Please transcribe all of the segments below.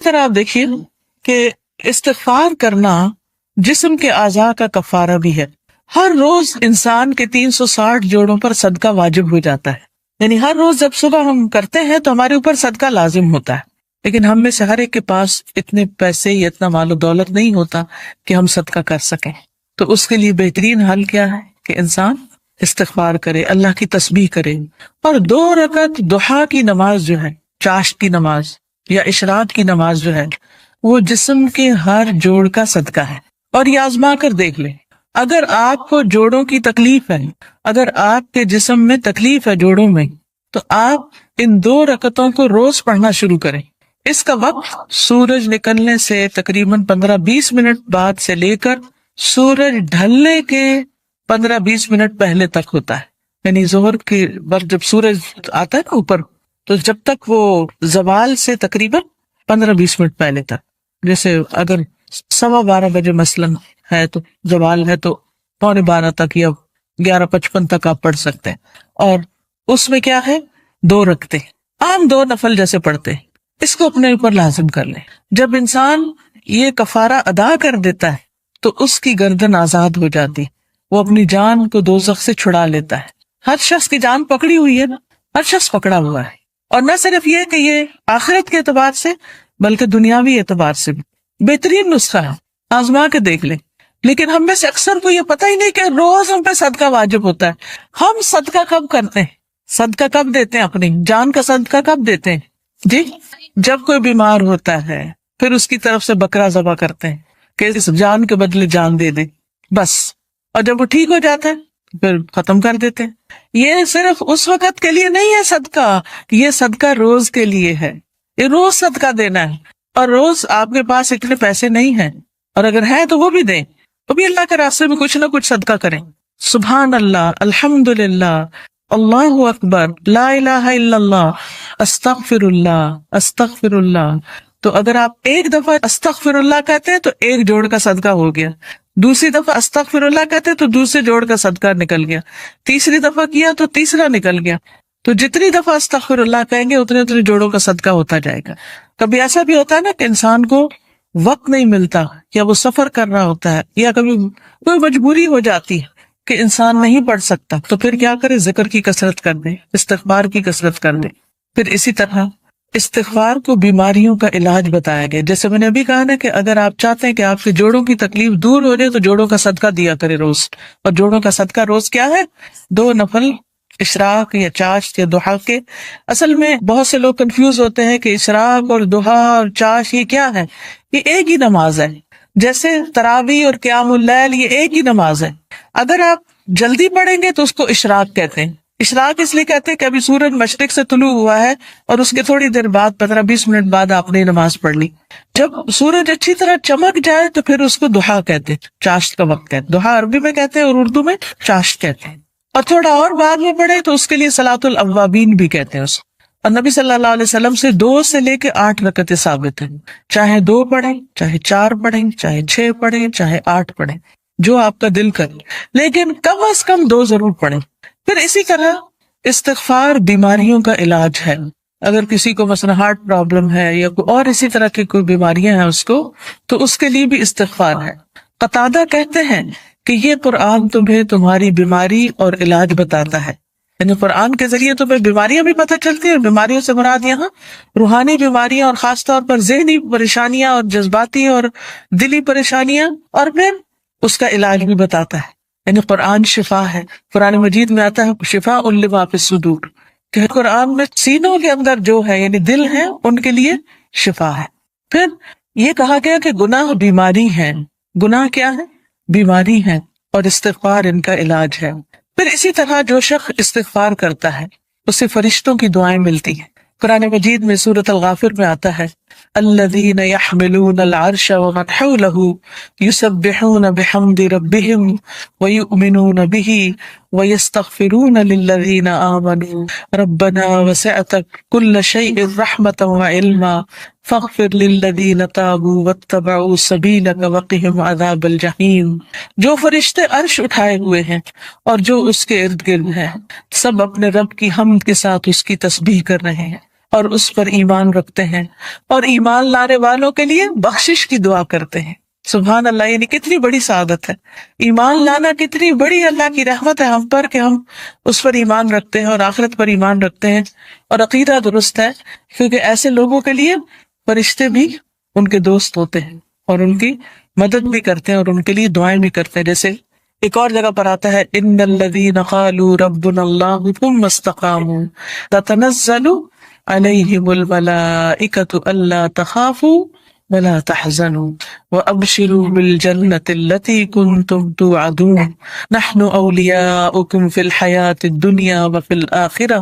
طرح آپ دیکھیے کہ استغفار کرنا جسم کے اعضاء کا کفارہ بھی ہے. ہر روز انسان کے 360 جوڑوں پر صدقہ واجب ہو جاتا ہے. یعنی ہر روز جب صبح ہم کرتے ہیں تو ہمارے اوپر صدقہ لازم ہوتا ہے. لیکن ہم میں سے ہر ایک کے پاس اتنے پیسے یا اتنا مال و دولت نہیں ہوتا کہ ہم صدقہ کر سکیں. تو اس کے لیے بہترین حل کیا ہے کہ انسان استغفار کرے، اللہ کی تسبیح کرے، اور 2 رکعت ضحیٰ کی نماز جو ہے، چاشت کی نماز یا اشراق کی نماز جو ہے، وہ جسم کے ہر جوڑ کا صدقہ ہے. اور یہ آزما کر دیکھ لیں، اگر آپ کو جوڑوں کی تکلیف ہے، اگر آپ کے جسم میں تکلیف ہے جوڑوں میں، تو آپ ان 2 رکعتوں کو روز پڑھنا شروع کریں. اس کا وقت سورج نکلنے سے تقریباً 15-20 منٹ بعد سے لے کر سورج ڈھلنے کے 15-20 منٹ پہلے تک ہوتا ہے. یعنی ظہر کے وقت جب سورج آتا ہے نا اوپر، تو جب تک وہ زوال سے تقریباً 15-20 منٹ پہلے تک. جیسے اگر 12:15 بجے مثلاً ہے تو زوال ہے تو 11:45 تک یا 11:55 تک آپ پڑھ سکتے ہیں. اور اس میں کیا ہے، 2 رکعتیں عام 2 نفل جیسے پڑھتے ہیں، اس کو اپنے اوپر لازم کر لیں. جب انسان یہ کفارہ ادا کر دیتا ہے تو اس کی گردن آزاد ہو جاتی، وہ اپنی جان کو دوزخ سے چھڑا لیتا ہے. ہر شخص کی جان پکڑی ہوئی ہے نا، ہر شخص پکڑا ہوا ہے. اور نہ صرف یہ کہ یہ آخرت کے اعتبار سے بلکہ دنیاوی اعتبار سے بھی بہترین نسخہ ہے. آزما کے دیکھ لیں. لیکن ہم میں سے اکثر کو یہ پتہ ہی نہیں کہ روز ہم پہ صدقہ واجب ہوتا ہے. ہم صدقہ کب کرتے ہیں، صدقہ کب دیتے ہیں، اپنی جان کا صدقہ کب دیتے ہیں؟ جی، جب کوئی بیمار ہوتا ہے پھر اس کی طرف سے بکرا ذبح کرتے ہیں کہ اس جان کے بدلے جان دے دیں، بس. اور جب وہ ٹھیک ہو جاتا ہے پھر ختم کر دیتے ہیں. یہ صرف اس وقت کے لیے نہیں ہے صدقہ، یہ صدقہ روز کے لیے ہے. یہ روز صدقہ دینا ہے. اور روز آپ کے پاس اتنے پیسے نہیں ہیں، اور اگر ہے تو وہ بھی دیں، وہ بھی اللہ کے راستے میں کچھ نہ کچھ صدقہ کریں. سبحان اللہ، الحمدللہ، اللہ اکبر، لا الہ الا اللہ، استغفر اللہ، استغفر اللہ. تو اگر آپ ایک دفعہ استغفر اللہ کہتے ہیں تو 1 جوڑ کا صدقہ ہو گیا، دوسری دفعہ استغفر اللہ کہتے ہیں تو دوسرے جوڑ کا صدقہ نکل گیا، تیسری دفعہ کیا تو تیسرا نکل گیا. تو جتنی دفعہ استغفر اللہ کہیں گے اتنے جوڑوں کا صدقہ ہوتا جائے گا. کبھی ایسا بھی ہوتا ہے نا کہ انسان کو وقت نہیں ملتا، یا وہ سفر کر رہا ہوتا ہے، یا کبھی کوئی مجبوری ہو جاتی ہے کہ انسان نہیں پڑھ سکتا، تو پھر کیا کرے، ذکر کی کثرت کر دے، استغفار کی کثرت کر دے. پھر اسی طرح استغفار کو بیماریوں کا علاج بتایا گیا. جیسے میں نے ابھی کہا نا کہ اگر آپ چاہتے ہیں کہ آپ کے جوڑوں کی تکلیف دور ہو جائے تو جوڑوں کا صدقہ دیا کرے روز. اور جوڑوں کا صدقہ روز کیا ہے، 2 نفل اشراق یا چاشت یا ضحیٰ کے. اصل میں بہت سے لوگ کنفیوز ہوتے ہیں کہ اشراق اور ضحیٰ اور چاشت یہ کیا ہے. یہ ایک ہی نماز ہے. جیسے تراویح اور قیام اللیل یہ ایک ہی نماز ہے. اگر آپ جلدی پڑھیں گے تو اس کو اشراق کہتے ہیں. اشراق اس لیے کہتے ہیں کہ ابھی سورج مشرق سے طلوع ہوا ہے اور اس کے تھوڑی دیر بعد 15-20 منٹ بعد آپ نے نماز پڑھ لی. جب سورج اچھی طرح چمک جائے تو پھر اس کو ضحیٰ کہتے ہیں، چاشت کا وقت کہتے ہیں. ضحیٰ عربی میں کہتے ہیں اور اردو میں چاشت کہتے ہیں. اور تھوڑا اور بعد میں پڑھے تو اس کے لیے صلاۃ الاوابین بھی کہتے ہیں اس کو. اور نبی صلی اللہ علیہ وسلم سے 2 سے لے کے 8 رکعتیں ثابت ہیں. چاہے 2 پڑھیں، چاہے 4 پڑھیں، چاہے 6 پڑھیں، چاہے 8 پڑھیں، جو آپ کا دل کرے، لیکن کم از کم 2 ضرور پڑھیں. پھر اسی طرح استغفار بیماریوں کا علاج ہے. اگر کسی کو مثلا ہارٹ پرابلم ہے یا کوئی اور اسی طرح کی کوئی بیماریاں ہیں اس کو، تو اس کے لیے بھی استغفار ہے. قتادہ کہتے ہیں کہ یہ قرآن تمہیں تمہاری بیماری اور علاج بتاتا ہے. یعنی قرآن کے ذریعے تمہیں بیماریاں بھی پتہ چلتی ہیں، اور بیماریوں سے مراد یہاں روحانی بیماریاں اور خاص طور پر ذہنی پریشانیاں اور جذباتی اور دلی پریشانیاں، اور پھر اس کا علاج بھی بتاتا ہے. یعنی قرآن شفا ہے. قرآن مجید میں آتا ہے شفاء لما فی الصدور، کہ قرآن میں سینوں کے اندر جو ہے یعنی دل ہے ان کے لیے شفا ہے. پھر یہ کہا گیا کہ گناہ بیماری ہے. گناہ کیا ہے؟ بیماری ہے، اور استغفار ان کا علاج ہے. پھر اسی طرح جو شخص استغفار کرتا ہے اسے فرشتوں کی دعائیں ملتی ہیں. قرآن مجید میں سورۃ الغافر میں آتا ہے الذین یحملون العرش ومن حولہ یسبحون بحمد ربہم ویؤمنون بہ ویستغفرون للذین آمنوا ربنا وسعت کل شیء رحمۃ وعلما فاغفر للذین تابوا واتبعوا سبیلک وقہم عذاب الجحیم. جو فرشتے عرش اٹھائے ہوئے ہیں اور جو اس کے ارد گرد ہیں، سب اپنے رب کی حمد کے ساتھ اس کی تسبیح کر رہے ہیں. اور اس پر ایمان رکھتے ہیں اور ایمان لانے والوں کے لیے بخشش کی دعا کرتے ہیں. سبحان اللہ، یعنی کتنی بڑی سعادت ہے. ایمان لانا کتنی بڑی اللہ کی رحمت ہے ہم پر کہ ہم اس پر ایمان رکھتے ہیں اور آخرت پر ایمان رکھتے ہیں اور عقیدہ درست ہے. کیونکہ ایسے لوگوں کے لیے فرشتے بھی ان کے دوست ہوتے ہیں اور ان کی مدد بھی کرتے ہیں اور ان کے لیے دعائیں بھی کرتے ہیں. جیسے ایک اور جگہ پر آتا ہے ان الذین قالوا ربنا اللہ ثم استقاموا تتنزل علیہم الملائکۃ الا تخافوا ولا تحزنوا وابشروا بالجنۃ التي كنتم توعدون نحن اولیاؤکم فی الحیاۃ الدنیا وفی الآخرہ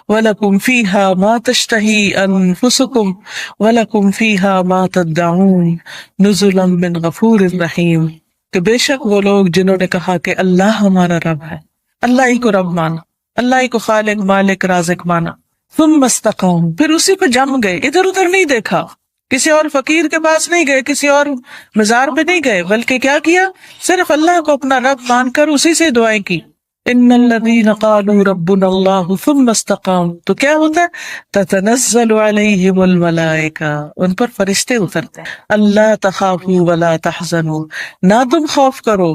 ولکم فیہا ما تشتہی انفسکم ولکم فیہا ما تدعون نزلا من غفور رحیم. کہ بے شک وہ لوگ جنہوں نے کہا کہ اللہ ہمارا رب ہے، اللہ ہی کو رب مانا، اللہ ہی کو خالق مالک رازق مانا، ثم استقاموا، پھر اسی پہ جم گئے، ادھر ادھر نہیں دیکھا، کسی اور فقیر کے پاس نہیں گئے، کسی اور مزار پہ نہیں گئے، بلکہ کیا کیا؟ صرف اللہ کو اپنا رب مان کر اسی سے دعائیں کی. ان الذین قالوا ربنا اللہ ثم استقاموا، تو کیا ہوتا ہے؟ تتنزل علیہم الملائکہ، ان پر فرشتے اترتے ہیں. اللہ تخافوا ولا تحزنوا، نہ تم خوف کرو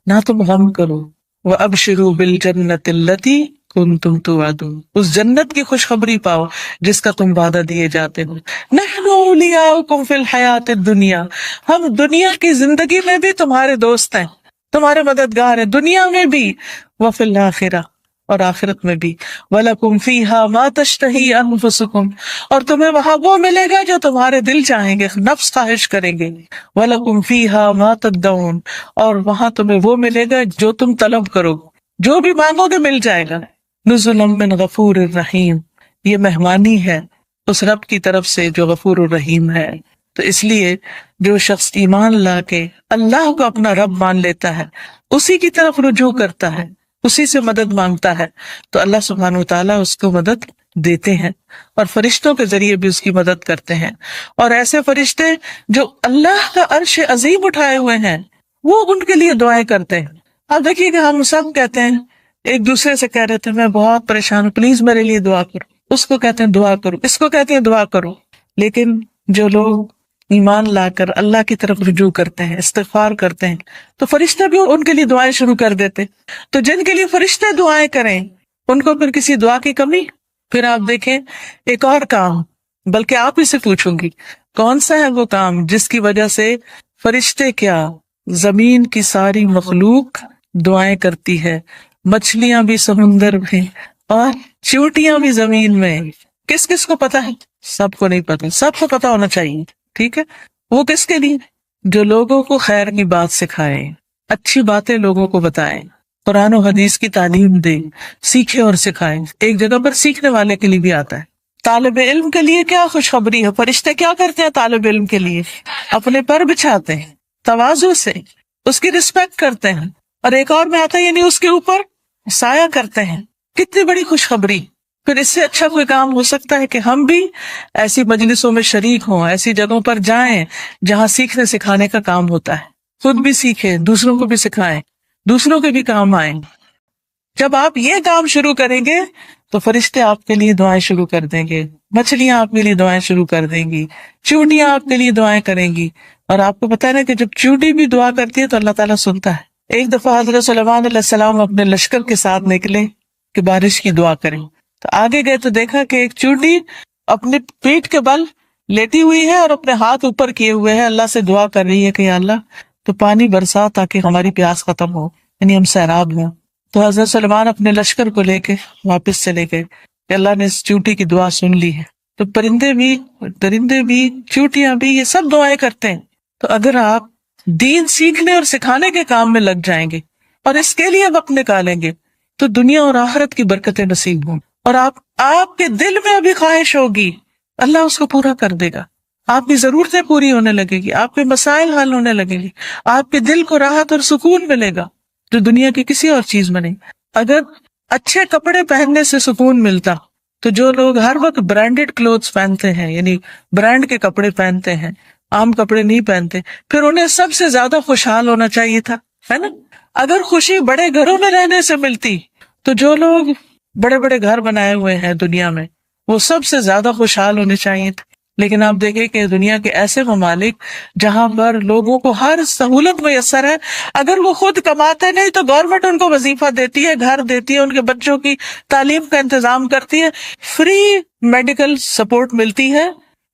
نہ تم غم کرو. وابشروا بالجنۃ التی کنتم توعدون، اس جنت کی خوشخبری پاؤ جس کا تم وعدہ دیے جاتے ہو. نحن اولیاؤکم فی الحیاۃ الدنیا، ہم دنیا کی زندگی میں بھی تمہارے دوست ہیں، تمہارے مددگار ہیں، دنیا میں بھی، وفی الآخرہ، اور آخرت میں بھی. وَلَكُمْ فِيهَا مَا تَشْتَهِي أَنفُسُكُمْ، اور تمہیں وہاں وہ ملے گا جو تمہارے دل چاہیں گے، نفس خواہش کریں گے. وَلَكُمْ فِيهَا مَا تَدَّعُونَ، اور وہاں تمہیں وہ ملے گا جو تم طلب کرو، جو بھی مانگو گے مل جائے گا. نُزُلًا مِّن غَفُورٍ رَحِيمٍ، یہ مہمانی ہے اس رب کی طرف سے جو غفور الرحیم ہے. تو اس لیے جو شخص ایمان لا کے اللہ کو اپنا رب مان لیتا ہے، اسی کی طرف رجوع کرتا ہے، اسی سے مدد مانگتا ہے، تو اللہ سبحانہ وتعالیٰ اس کو مدد دیتے ہیں اور فرشتوں کے ذریعے بھی اس کی مدد کرتے ہیں. اور ایسے فرشتے جو اللہ کا عرش عظیم اٹھائے ہوئے ہیں وہ ان کے لیے دعائیں کرتے ہیں. اب دیکھیے کہ ہم سب کہتے ہیں، ایک دوسرے سے کہہ رہے تھے میں بہت پریشان ہوں، پلیز میرے لیے دعا کرو، اس کو کہتے ہیں دعا کرو، اس کو کہتے ہیں دعا کرو. لیکن جو لوگ ایمان لا کر اللہ کی طرف رجوع کرتے ہیں، استغفار کرتے ہیں، تو فرشتے بھی ان کے لیے دعائیں شروع کر دیتے. تو جن کے لیے فرشتے دعائیں کریں ان کو پھر کسی دعا کی کمی؟ پھر آپ دیکھیں ایک اور کام، بلکہ آپ ہی سے پوچھوں گی کون سا ہے وہ کام جس کی وجہ سے فرشتے کیا زمین کی ساری مخلوق دعائیں کرتی ہے، مچھلیاں بھی سمندر میں اور چیونٹیاں بھی زمین میں. کس کس کو پتا ہے؟ سب کو نہیں پتا، سب کو پتا ہونا چاہیے. ٹھیک ہے، وہ کس کے لیے؟ جو لوگوں کو خیر کی بات سکھائے، اچھی باتیں لوگوں کو بتائے، قرآن و حدیث کی تعلیم دے، سیکھے اور سکھائے. ایک جگہ پر سیکھنے والے کے لیے بھی آتا ہے. طالب علم کے لیے کیا خوشخبری ہے، فرشتے کیا کرتے ہیں طالب علم کے لیے؟ اپنے پر بچھاتے ہیں تواضع سے، اس کی رسپیکٹ کرتے ہیں. اور ایک اور میں آتا ہے یعنی اس کے اوپر سایہ کرتے ہیں. کتنی بڑی خوشخبری. پھر اس سے اچھا کوئی کام ہو سکتا ہے کہ ہم بھی ایسی مجلسوں میں شریک ہوں، ایسی جگہوں پر جائیں جہاں سیکھنے سکھانے کا کام ہوتا ہے، خود بھی سیکھیں، دوسروں کو بھی سکھائیں، دوسروں کے بھی کام آئیں. جب آپ یہ کام شروع کریں گے تو فرشتے آپ کے لیے دعائیں شروع کر دیں گے، مچھلیاں آپ کے لیے دعائیں شروع کر دیں گی، چیونٹیاں آپ کے لیے دعائیں کریں گی. اور آپ کو پتا ہے نا کہ جب چیونٹی بھی دعا کرتی ہے تو اللہ تعالیٰ سنتا ہے. ایک دفعہ حضرت سلیمان علیہ السلام اپنے لشکر کے ساتھ نکلے کہ بارش کی دعا کریں، تو آگے گئے تو دیکھا کہ ایک چیونٹی اپنے پیٹھ کے بل لیٹی ہوئی ہے اور اپنے ہاتھ اوپر کیے ہوئے ہے، اللہ سے دعا کر رہی ہے کہ یا اللہ تو پانی برسا تاکہ ہماری پیاس ختم ہو، یعنی ہم سیراب ہوں. تو حضرت سلیمان اپنے لشکر کو لے کے واپس چلے گئے کہ اللہ نے اس چیونٹی کی دعا سن لی ہے. تو پرندے بھی، درندے بھی، چیونٹیاں بھی، یہ سب دعائیں کرتے ہیں. تو اگر آپ دین سیکھنے اور سکھانے کے کام میں لگ جائیں گے اور اس کے لیے وقت نکالیں گے تو دنیا اور آخرت کی برکتیں نصیب ہوں. اور آپ کے دل میں ابھی خواہش ہوگی، اللہ اس کو پورا کر دے گا. آپ کی ضرورتیں پوری ہونے لگے گی، آپ کے مسائل حل ہونے لگیں گے، آپ کے دل کو راحت اور سکون ملے گا جو دنیا کی کسی اور چیز میں نہیں. اگر اچھے کپڑے پہننے سے سکون ملتا تو جو لوگ ہر وقت برانڈیڈ کلوتھس پہنتے ہیں، یعنی برانڈ کے کپڑے پہنتے ہیں، عام کپڑے نہیں پہنتے، پھر انہیں سب سے زیادہ خوشحال ہونا چاہیے تھا، ہے نا؟ اگر خوشی بڑے گھروں میں رہنے سے ملتی تو جو لوگ بڑے بڑے گھر بنائے ہوئے ہیں دنیا میں وہ سب سے زیادہ خوشحال ہونے چاہیے تھے. لیکن آپ دیکھیں کہ دنیا کے ایسے ممالک جہاں پر لوگوں کو ہر سہولت میسر ہے، اگر وہ خود کماتے نہیں تو گورنمنٹ ان کو وظیفہ دیتی ہے، گھر دیتی ہے، ان کے بچوں کی تعلیم کا انتظام کرتی ہے، فری میڈیکل سپورٹ ملتی ہے،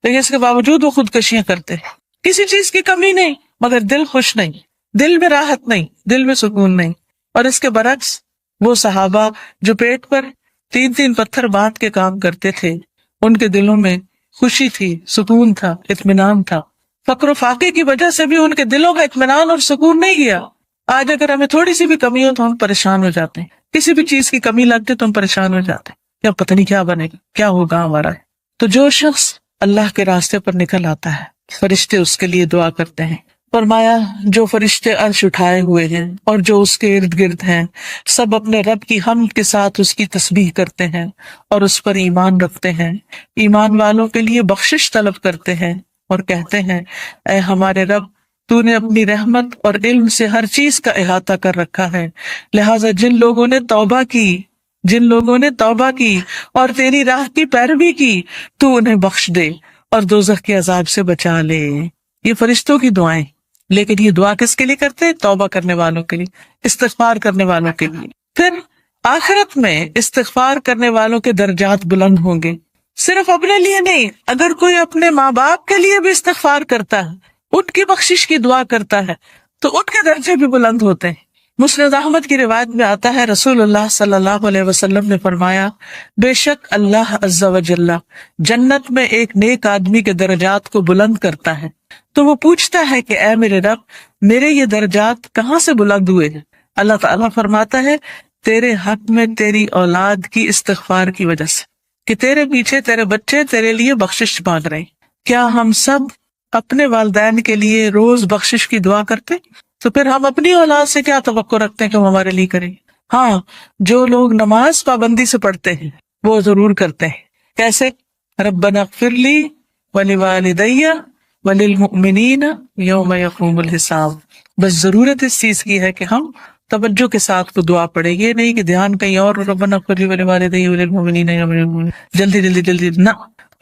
لیکن اس کے باوجود وہ خودکشیاں کرتے ہیں. کسی چیز کی کمی نہیں، مگر دل خوش نہیں، دل میں راحت نہیں، دل میں سکون نہیں. اور اس کے برعکس وہ صحابہ جو پیٹ پر 3 پتھر باندھ کے کام کرتے تھے، ان کے دلوں میں خوشی تھی، سکون تھا، اطمینان تھا. فقر و فاقے کی وجہ سے بھی ان کے دلوں کا اطمینان اور سکون نہیں گیا. آج اگر ہمیں تھوڑی سی بھی کمی ہو تو ہم پریشان ہو جاتے ہیں، کسی بھی چیز کی کمی لگتی تو ہم پریشان ہو جاتے ہیں، یا پتہ نہیں کیا بنے گا، کیا ہوگا ہمارا. تو جو شخص اللہ کے راستے پر نکل آتا ہے، فرشتے اس کے لیے دعا کرتے ہیں. فرمایا جو فرشتے عرش اٹھائے ہوئے ہیں اور جو اس کے ارد گرد ہیں، سب اپنے رب کی حمد کے ساتھ اس کی تسبیح کرتے ہیں اور اس پر ایمان رکھتے ہیں. ایمان والوں کے لیے بخشش طلب کرتے ہیں اور کہتے ہیں اے ہمارے رب، تو نے اپنی رحمت اور علم سے ہر چیز کا احاطہ کر رکھا ہے، لہٰذا جن لوگوں نے توبہ کی اور تیری راہ کی پیروی کی، تو انہیں بخش دے اور دوزخ کے عذاب سے بچا لے. یہ فرشتوں کی دعائیں، لیکن یہ دعا کس کے لیے کرتے ہیں؟ توبہ کرنے والوں کے لیے، استغفار کرنے والوں کے لیے. پھر آخرت میں استغفار کرنے والوں کے درجات بلند ہوں گے، صرف اپنے لیے نہیں، اگر کوئی اپنے ماں باپ کے لیے بھی استغفار کرتا ہے، ان کی بخشش کی دعا کرتا ہے، تو ان کے درجے بھی بلند ہوتے ہیں. مسند احمد کی روایت میں آتا ہے رسول اللہ صلی اللہ علیہ وسلم نے فرمایا بے شک اللہ عز و جل جنت میں ایک نیک آدمی کے درجات کو بلند کرتا ہے، تو وہ پوچھتا ہے کہ اے میرے رب، میرے یہ درجات کہاں سے بلند ہوئے ہیں؟ اللہ تعالیٰ فرماتا ہے تیرے حق میں تیری اولاد کی استغفار کی وجہ سے، کہ تیرے پیچھے تیرے بچے تیرے لیے بخشش مانگ رہے ہیں. کیا ہم سب اپنے والدین کے لیے روز بخشش کی دعا کرتے؟ تو پھر ہم اپنی اولاد سے کیا توقع رکھتے ہیں کہ وہ ہمارے لیے کریں؟ ہاں، جو لوگ نماز پابندی سے پڑھتے ہیں وہ ضرور کرتے ہیں. کیسے؟ ربنا اغفر لی ولوالدی وللمؤمنین یوم یقوم الحساب. بس ضرورت اس چیز کی ہے کہ ہم توجہ کے ساتھ وہ دعا پڑھیں، یہ نہیں کہ دھیان کہیں اور، ربنا اغفر لی ولوالدی وللمؤمنین یوم یقوم الحساب، جلدی نہ،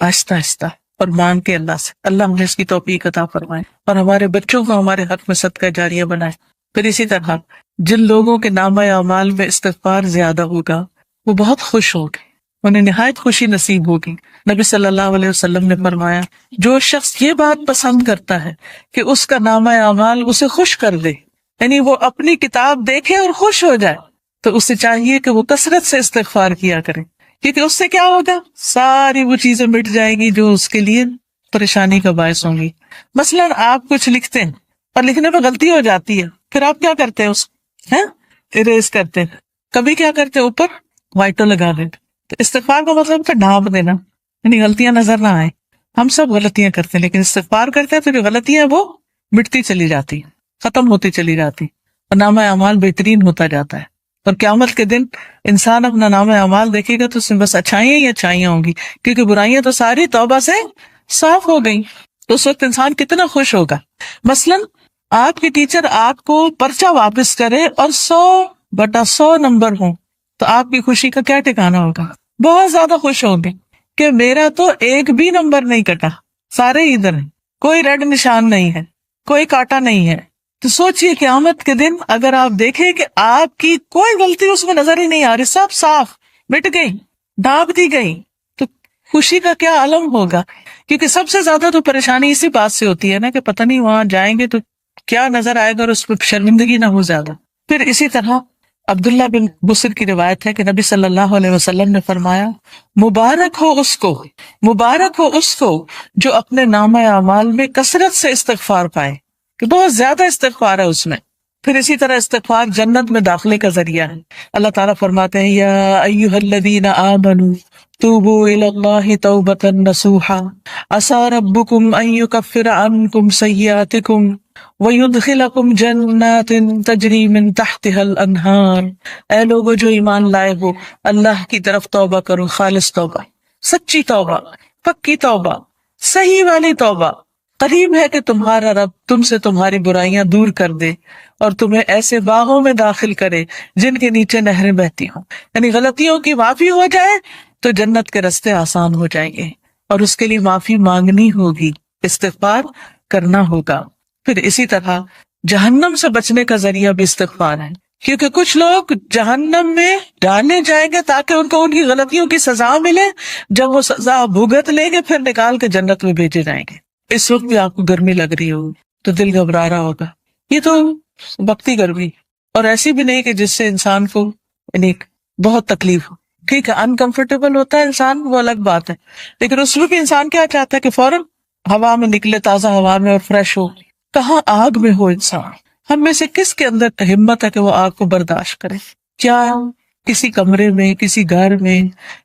آہستہ آہستہ اور مانگ کے اللہ سے. اللہ ہمیں اس کی توفیق عطا فرمائے اور ہمارے بچوں کو ہمارے حق میں صدقہ جاریہ بنائے. پھر اسی طرح جن لوگوں کے نامہ اعمال میں استغفار زیادہ ہوگا وہ بہت خوش ہوں گے، انہیں نہایت خوشی نصیب ہوگی. نبی صلی اللہ علیہ وسلم نے فرمایا جو شخص یہ بات پسند کرتا ہے کہ اس کا نامہ اعمال اسے خوش کر دے، یعنی وہ اپنی کتاب دیکھے اور خوش ہو جائے، تو اسے چاہیے کہ وہ کثرت سے استغفار کیا کرے، کیونکہ اس سے کیا ہوگا؟ ساری وہ چیزیں مٹ جائیں گی جو اس کے لیے پریشانی کا باعث ہوں گی. مثلاً آپ کچھ لکھتے ہیں اور لکھنے میں غلطی ہو جاتی ہے، پھر آپ کیا کرتے ہیں؟ اس اریز کرتے ہیں. کبھی کیا کرتے ہیں؟ اوپر وائٹو لگا دیتے. تو استغفار کا مطلب تو ڈھانپ دینا، یعنی غلطیاں نظر نہ آئیں. ہم سب غلطیاں کرتے ہیں، لیکن استغفار کرتے ہیں تو جو غلطیاں وہ مٹتی چلی جاتی، ختم ہوتی چلی جاتی اور نامہ اعمال بہترین ہوتا جاتا ہے. اور قیامت کے دن انسان اپنا نامہ اعمال دیکھے گا تو اس میں بس اچھائیاں ہی اچھائیاں ہوں گی، کیونکہ برائیاں تو ساری توبہ سے صاف ہو گئی. تو اس وقت انسان کتنا خوش ہوگا. مثلاً آپ کی ٹیچر آپ کو پرچہ واپس کرے اور 100/100 نمبر ہوں تو آپ کی خوشی کا کیا ٹھکانا ہوگا؟ بہت زیادہ خوش ہوں گے کہ میرا تو ایک بھی نمبر نہیں کٹا، سارے ادھر ہیں، کوئی ریڈ نشان نہیں ہے، کوئی کاٹا نہیں ہے. تو سوچئے قیامت کے دن اگر آپ دیکھیں کہ آپ کی کوئی غلطی اس میں نظر ہی نہیں آ رہی، سب صاف مٹ گئی، ڈھانپ دی گئی، تو خوشی کا کیا عالم ہوگا. کیونکہ سب سے زیادہ تو پریشانی اسی بات سے ہوتی ہے نا کہ پتہ نہیں وہاں جائیں گے تو کیا نظر آئے گا اور اس پہ شرمندگی نہ ہو زیادہ. پھر اسی طرح عبداللہ بن بصر کی روایت ہے کہ نبی صلی اللہ علیہ وسلم نے فرمایا مبارک ہو اس کو جو اپنے نامہ اعمال میں کثرت سے استغفار پائے، کہ بہت زیادہ استغفار ہے اس میں. پھر اسی طرح استغفار جنت میں داخلے کا ذریعہ ہے. اللہ تعالیٰ فرماتے ہیں یا ایھا الذین آمنوا توبوا الی اللہ توبۃ نصوحا عسیٰ ربکم ان یکفر عنکم سیئاتکم وَيُدْخِلَكُمْ جَنَّاتٍ تَجْرِي مِن تَحْتِهَا الْأَنْهَارُ. اے لوگو جو ایمان لائے ہو، اللہ کی طرف توبہ کرو، خالص توبہ، سچی توبہ، پکی توبہ، صحیح والی توبہ. قریب ہے کہ تمہارا رب تم سے تمہاری برائیاں دور کر دے اور تمہیں ایسے باغوں میں داخل کرے جن کے نیچے نہریں بہتی ہوں. یعنی غلطیوں کی معافی ہو جائے، تو جنت کے راستے آسان ہو جائیں گے، اور اس کے لیے معافی مانگنی ہوگی، استغفار کرنا ہوگا۔ پھر اسی طرح جہنم سے بچنے کا ذریعہ بھی استغفار ہے، کیونکہ کچھ لوگ جہنم میں ڈالے جائیں گے تاکہ ان کو ان کی غلطیوں کی سزا ملے، جب وہ سزا بھگت لیں گے پھر نکال کے جنت میں بھیجے جائیں گے۔ اس وقت بھی آپ کو گرمی لگ رہی ہوگی تو دل گھبرا رہا ہوگا، یہ تو وقتی گرمی، اور ایسی بھی نہیں کہ جس سے انسان کو یعنی بہت تکلیف ہو۔ ٹھیک ہے، انکمفرٹیبل ہوتا ہے انسان، وہ الگ بات ہے، لیکن اس میں بھی انسان کیا چاہتا ہے کہ فوراً ہوا میں نکلے، تازہ ہوا میں، اور فریش ہو۔ کہاں آگ میں ہو انسان۔ ہم میں سے کس کے اندر ہمت ہے کہ وہ آگ کو برداشت کرے؟ کیا کسی کمرے میں، کسی گھر میں،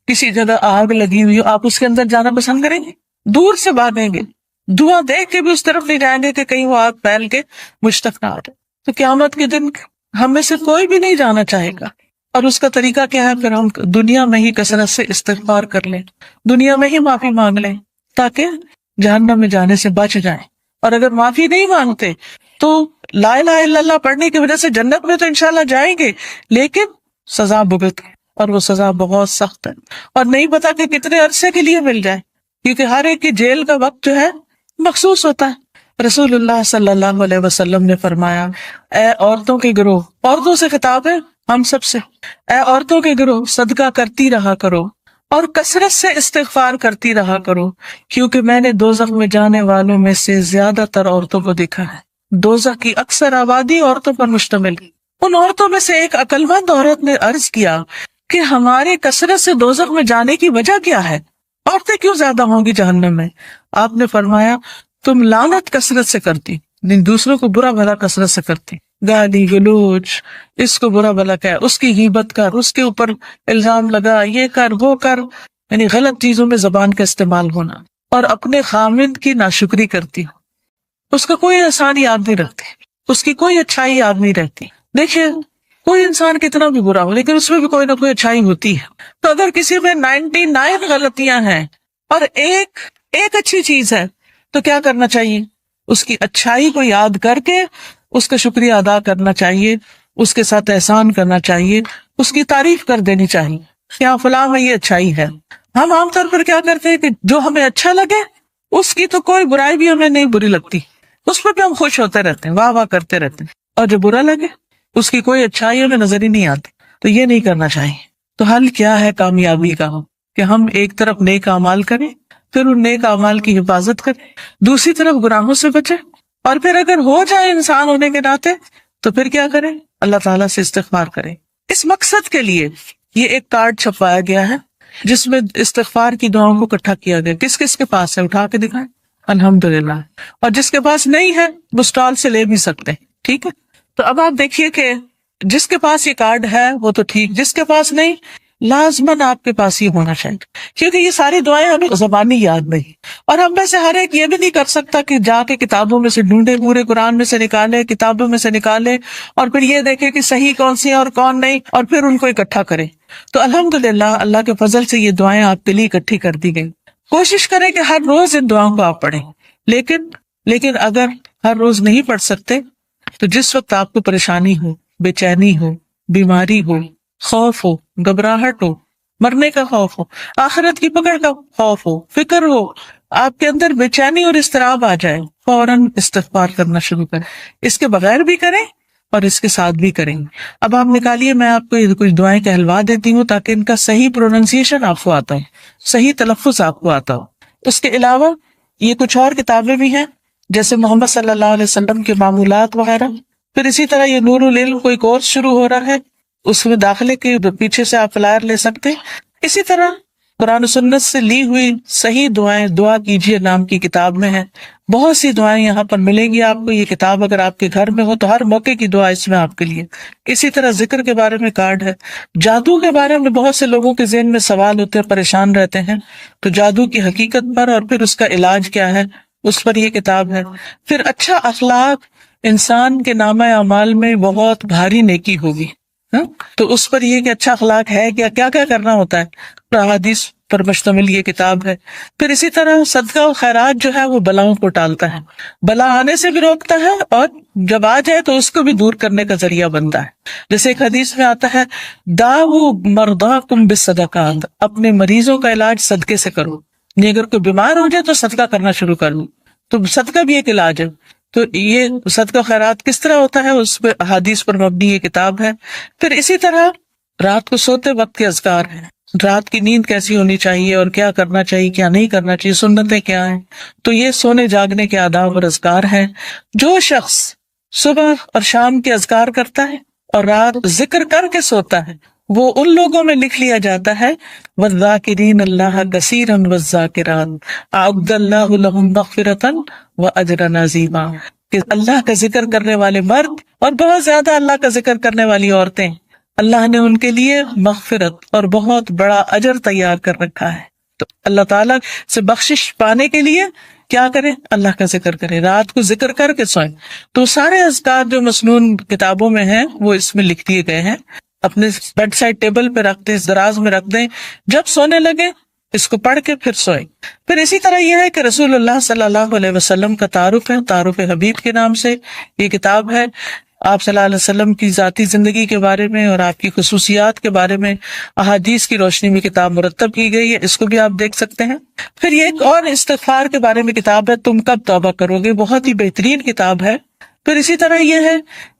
کسی جگہ آگ لگی ہوئی ہو، آپ اس کے اندر جانا پسند کریں گے؟ دور سے بھاگیں گے، دھواں دیکھ کے بھی اس طرف نہیں جائیں گے کہ کہیں وہ آگ پھیل کے مجھ تک نہ آ جائے۔ تو قیامت کے دن ہم میں سے کوئی بھی نہیں جانا چاہے گا، اور اس کا طریقہ کیا ہے؟ پھر ہم دنیا میں ہی کثرت سے استغفار کر لیں، دنیا میں ہی معافی مانگ لیں تاکہ جہنم میں جانے سے بچ جائیں۔ اور اگر معافی نہیں مانگتے تو لا الہ الا اللہ پڑھنے کی وجہ سے جنت میں تو انشاءاللہ جائیں گے، لیکن سزا بھگت کے، اور وہ سزا بہت سخت ہے، اور نہیں پتا کہ کتنے عرصے کے لیے مل جائے، کیونکہ ہر ایک کی جیل کا وقت جو ہے مخصوص ہوتا ہے۔ رسول اللہ صلی اللہ علیہ وسلم نے فرمایا، اے عورتوں کے گروہ، عورتوں سے خطاب ہے، ہم سب سے، اے عورتوں کے گروہ، صدقہ کرتی رہا کرو اور کثرت سے استغفار کرتی رہا کرو، کیونکہ میں نے دوزخ میں جانے والوں میں سے زیادہ تر عورتوں کو دیکھا ہے۔ دوزخ کی اکثر آبادی عورتوں پر مشتمل۔ ان عورتوں میں سے ایک عقل مند عورت نے عرض کیا کہ ہمارے کثرت سے دوزخ میں جانے کی وجہ کیا ہے؟ عورتیں کیوں زیادہ ہوں گی جہنم میں؟ آپ نے فرمایا، تم لعنت کثرت سے کرتی، دوسروں کو برا بھلا کثرت سے کرتی، گالی گلوچ، اس کو برا بھلا کہ، اس کی غیبت کر، اس کے اوپر الزام لگا، یہ کر وہ کر، یعنی غلط چیزوں میں زبان کا استعمال ہونا، اور اپنے خامند کی ناشکری کرتی ہو، اس کا کوئی احسان یاد نہیں رکھتی، اس کی کوئی اچھائی یاد نہیں رہتی۔ دیکھیے، کوئی انسان کتنا بھی برا ہو لیکن اس میں بھی کوئی نہ کوئی اچھائی ہوتی ہے۔ تو اگر کسی میں 99 غلطیاں ہیں اور ایک اچھی چیز ہے تو کیا کرنا چاہیے؟ اس کی اچھائی کو یاد کر کے اس کا شکریہ ادا کرنا چاہیے، اس کے ساتھ احسان کرنا چاہیے، اس کی تعریف کر دینی چاہیے کہ ہاں فلاں میں یہ اچھائی ہے۔ ہم عام طور پر کیا کرتے ہیں کہ جو ہمیں اچھا لگے اس کی تو کوئی برائی بھی ہمیں نہیں بری لگتی، اس پر بھی ہم خوش ہوتے رہتے ہیں، واہ واہ کرتے رہتے ہیں، اور جو برا لگے اس کی کوئی اچھائی ہمیں نظر ہی نہیں آتی۔ تو یہ نہیں کرنا چاہیے۔ تو حل کیا ہے کامیابی کا؟ کہ ہم ایک طرف نیک اعمال کریں، پھر ان نیک اعمال کی حفاظت کریں، دوسری طرف گناہوں سے بچیں، اور پھر اگر ہو جائے انسان ہونے کے ناطے تو پھر کیا کریں؟ اللہ تعالیٰ سے استغفار کریں۔ اس مقصد کے لیے یہ ایک کارڈ چھپوایا گیا ہے جس میں استغفار کی دعاؤں کو اکٹھا کیا گیا۔ کس کس کے پاس ہے؟ اٹھا کے دکھائیں۔ الحمدللہ۔ اور جس کے پاس نہیں ہے وہ اسٹال سے لے بھی سکتے ہیں، ٹھیک ہے؟ تو اب آپ دیکھیے کہ جس کے پاس یہ کارڈ ہے وہ تو ٹھیک، جس کے پاس نہیں، لازماً آپ کے پاس ہی ہونا چاہیے، کیونکہ یہ ساری دعائیں ہمیں زبانی یاد نہیں، اور ہم میں سے ہر ایک یہ بھی نہیں کر سکتا کہ جا کے کتابوں میں سے ڈھونڈے، پورے قرآن میں سے نکالے، کتابوں میں سے نکالے، اور پھر یہ دیکھے کہ صحیح کون سی ہے اور کون نہیں، اور پھر ان کو اکٹھا کرے۔ تو الحمدللہ اللہ کے فضل سے یہ دعائیں آپ کے لیے اکٹھی کر دی گئی۔ کوشش کریں کہ ہر روز ان دعاؤں کو آپ پڑھیں، لیکن اگر ہر روز نہیں پڑھ سکتے تو جس وقت آپ کو پریشانی ہو، بے چینی ہو، بیماری ہو، خوف ہو، گھبراہٹ ہو، مرنے کا خوف ہو، آخرت کی پکڑ کا خوف ہو، فکر ہو، آپ کے اندر بے چینی اور اضطراب آ جائے، فوراً استغفار کرنا شروع کریں۔ اس کے بغیر بھی کریں اور اس کے ساتھ بھی کریں۔ اب آپ نکالیے، میں آپ کو یہ کچھ دعائیں کہلوا دیتی ہوں تاکہ ان کا صحیح پروننسیشن آپ کو آتا ہو، صحیح تلفظ آپ کو آتا ہو۔ اس کے علاوہ یہ کچھ اور کتابیں بھی ہیں جیسے محمد صلی اللہ علیہ وسلم کے معمولات وغیرہ، پھر اسی طرح یہ نور العلم کوئی کورس شروع ہو رہا ہے، اس میں داخلے کے پیچھے سے آپ فلائر لے سکتے ہیں۔ اسی طرح قرآن و سنت سے لی ہوئی صحیح دعائیں دعا کیجیے نام کی کتاب میں ہے، بہت سی دعائیں یہاں پر ملیں گی آپ کو۔ یہ کتاب اگر آپ کے گھر میں ہو تو ہر موقع کی دعا اس میں آپ کے لیے۔ اسی طرح ذکر کے بارے میں کارڈ ہے، جادو کے بارے میں بہت سے لوگوں کے ذہن میں سوال ہوتے ہیں، پریشان رہتے ہیں، تو جادو کی حقیقت پر اور پھر اس کا علاج کیا ہے اس پر یہ کتاب ہے۔ پھر اچھا اخلاق انسان کے نامہ اعمال میں بہت بھاری نیکی ہوگی، تو اس پر یہ کہ اچھا اخلاق ہے کیا کیا کرنا ہوتا ہے، احادیث پر مشتمل یہ کتاب ہے۔ پھر اسی طرح صدقہ و خیرات جو ہے وہ بلاؤں کو ٹالتا ہے، بلا آنے سے بھی روکتا ہے، اور جب آ جائے تو اس کو بھی دور کرنے کا ذریعہ بنتا ہے۔ جیسے ایک حدیث میں آتا ہے، داؤ مرضاکم بالصدقات، اپنے مریضوں کا علاج صدقے سے کرو، یعنی اگر کوئی بیمار ہو جائے تو صدقہ کرنا شروع کر لو، تو صدقہ بھی ایک علاج ہے۔ تو یہ صدقہ و خیرات کس طرح ہوتا ہے اس پہ احادیث پر مبنی یہ کتاب ہے۔ پھر اسی طرح رات کو سوتے وقت کے اذکار ہیں، رات کی نیند کیسی ہونی چاہیے اور کیا کرنا چاہیے کیا نہیں کرنا چاہیے، سنتیں کیا ہیں، تو یہ سونے جاگنے کے آداب اور اذکار ہیں۔ جو شخص صبح اور شام کے اذکار کرتا ہے اور رات ذکر کر کے سوتا ہے وہ ان لوگوں میں لکھ لیا جاتا ہے، والذاکرین اللہ کثیرا والذاکرات اعد اللہ لہم مغفرۃ واجرا عظیما، کہ اللہ کا ذکر کرنے والے مرد اور بہت زیادہ اللہ کا ذکر کرنے والی عورتیں، اللہ نے ان کے لیے مغفرت اور بہت بڑا اجر تیار کر رکھا ہے۔ تو اللہ تعالیٰ سے بخشش پانے کے لیے کیا کریں؟ اللہ کا ذکر کریں، رات کو ذکر کر کے سوئیں۔ تو سارے اذکار جو مسنون کتابوں میں ہیں وہ اس میں لکھ دیے گئے ہیں، اپنے بیڈ سائڈ ٹیبل پہ رکھ دیں، دراز میں رکھ دیں، جب سونے لگے اس کو پڑھ کے پھر سوئیں۔ پھر اسی طرح یہ ہے کہ رسول اللہ صلی اللہ علیہ وسلم کا تعارف ہے، تعارف حبیب کے نام سے یہ کتاب ہے۔ آپ صلی اللہ علیہ وسلم کی ذاتی زندگی کے بارے میں اور آپ کی خصوصیات کے بارے میں احادیث کی روشنی میں کتاب مرتب کی گئی ہے، اس کو بھی آپ دیکھ سکتے ہیں۔ پھر یہ ایک اور استغفار کے بارے میں کتاب ہے، تم کب توبہ کرو گے، بہت ہی بہترین کتاب ہے۔ پھر اسی طرح یہ ہے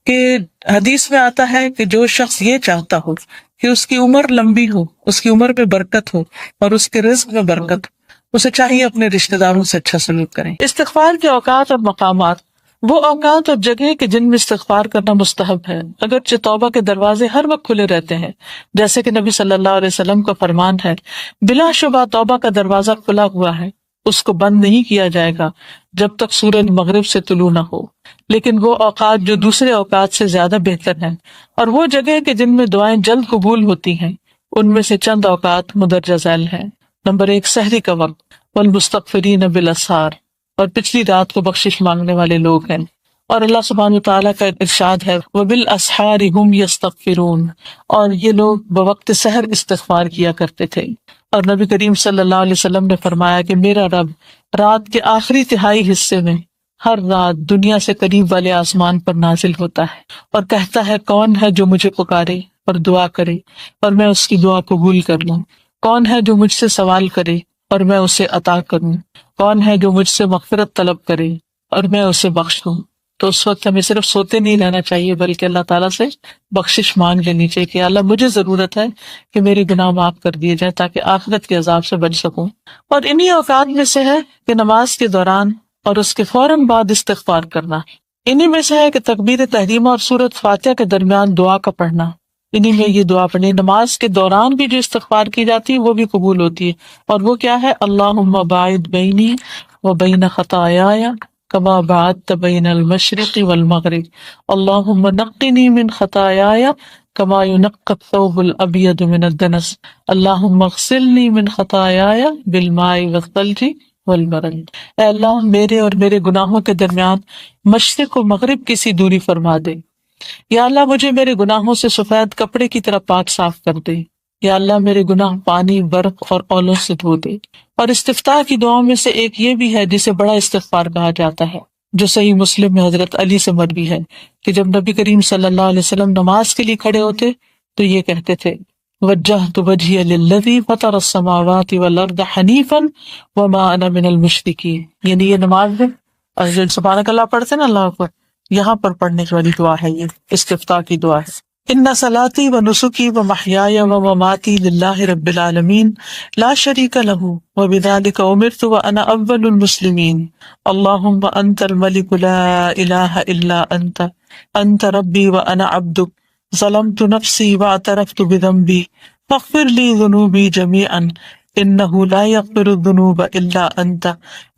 کہ حدیث میں آتا ہے کہ جو شخص یہ چاہتا ہو کہ اس کی عمر لمبی ہو، اس کی عمر میں برکت ہو اور اس کے رزق میں برکت ہو، اسے چاہیے اپنے رشتہ داروں سے اچھا سلوک کریں۔ استغفار کے اوقات اور مقامات، وہ اوقات اور جگہ کہ جن میں استغفار کرنا مستحب ہے، اگرچہ توبہ کے دروازے ہر وقت کھلے رہتے ہیں، جیسے کہ نبی صلی اللہ علیہ وسلم کا فرمان ہے، بلا شبہ توبہ کا دروازہ کھلا ہوا ہے، اس کو بند نہیں کیا جائے گا جب تک سورج مغرب سے طلوع نہ ہو، لیکن وہ اوقات جو دوسرے اوقات سے زیادہ بہتر ہیں، اور وہ جگہ کہ جن میں دعائیں جلد قبول ہوتی ہیں، ان میں سے چند اوقات مدرجہ ذیل ہیں۔ نمبر 1، سحری کا وقت، والمستغفرین بالاسحار، اور پچھلی رات کو بخشش مانگنے والے لوگ ہیں، اور اللہ سبحانہ وتعالیٰ کا ارشاد ہے وبالاسحار هم یستغفرون، اور یہ لوگ بوقت سحر استغفار کیا کرتے تھے۔ اور نبی کریم صلی اللہ علیہ وسلم نے فرمایا کہ میرا رب رات کے آخری تہائی حصے میں ہر رات دنیا سے قریب والے آسمان پر نازل ہوتا ہے اور کہتا ہے کون ہے جو مجھے پکارے اور دعا کرے اور میں اس کی دعا قبول کر لوں، کون ہے جو مجھ سے سوال کرے اور میں اسے عطا کروں، کون ہے جو مجھ سے مغفرت طلب کرے اور میں اسے بخش دوں۔ تو اس وقت ہمیں صرف سوتے نہیں رہنا چاہیے بلکہ اللہ تعالیٰ سے بخشش مانگ لینی چاہیے کہ اللہ مجھے ضرورت ہے کہ میرے گناہ معاف کر دیے جائیں تاکہ آخرت کے عذاب سے بچ سکوں۔ اور انہی اوقات میں سے ہے کہ نماز کے دوران اور اس کے فوراً بعد استغفار کرنا، انہی میں سے ہے کہ تکبیر تحریمہ اور سورۃ فاتحہ کے درمیان دعا کا پڑھنا، انہی میں یہ دعا پڑھنی۔ نماز کے دوران بھی جو استغفار کی جاتی ہے وہ بھی قبول ہوتی ہے، اور وہ کیا ہے؟ اللہم باعد بینی و بین خطایایا کما بعدت بین المشرق والمغرب، اللہم نقنی من خطایایا کما ینقی الثوب الابیض من الدنس، اللہم اغسلنی من خطایایا بالماء والثلج والبرد۔ اے اللہ میرے اور میرے گناہوں کے درمیان مشرق و مغرب کی سی دوری فرما دے، یا اللہ مجھے میرے گناہوں سے سفید کپڑے کی طرح پاک صاف کر دے، یا اللہ میرے گناہ پانی، برف اور اولوں سے دھو دے۔ اور استفتاح کی دعاؤں میں سے ایک یہ بھی ہے جسے بڑا استغفار کہا جاتا ہے، جو صحیح مسلم میں حضرت علی سے مروی ہے کہ جب نبی کریم صلی اللہ علیہ وسلم نماز کے لیے کھڑے ہوتے تو یہ کہتے تھے وجہت وجہی للذی فطر السماوات والارض حنیفا وما انا من المشرکین، یعنی یہ نماز میں اور جو سبحانک اللہ پڑھتے ہیں نا، اللہ اکبر، یہاں پر پڑھنے والی دعا ہے، یہ استفتاح کی دعا ہے۔ ان صلاتی و نسکی و محیای و مماتی للہ رب العالمین لا شریک لہ وبذلک امرت وانا اول المسلمین، اللہم انت الملک لا الہ الا انت، انت ربی وانا عبدک، ظلمت نفسی واعترفت بذنبی فاغفر لی ذنوبی جمیعا انہ لا یغفر الذنوب الا انت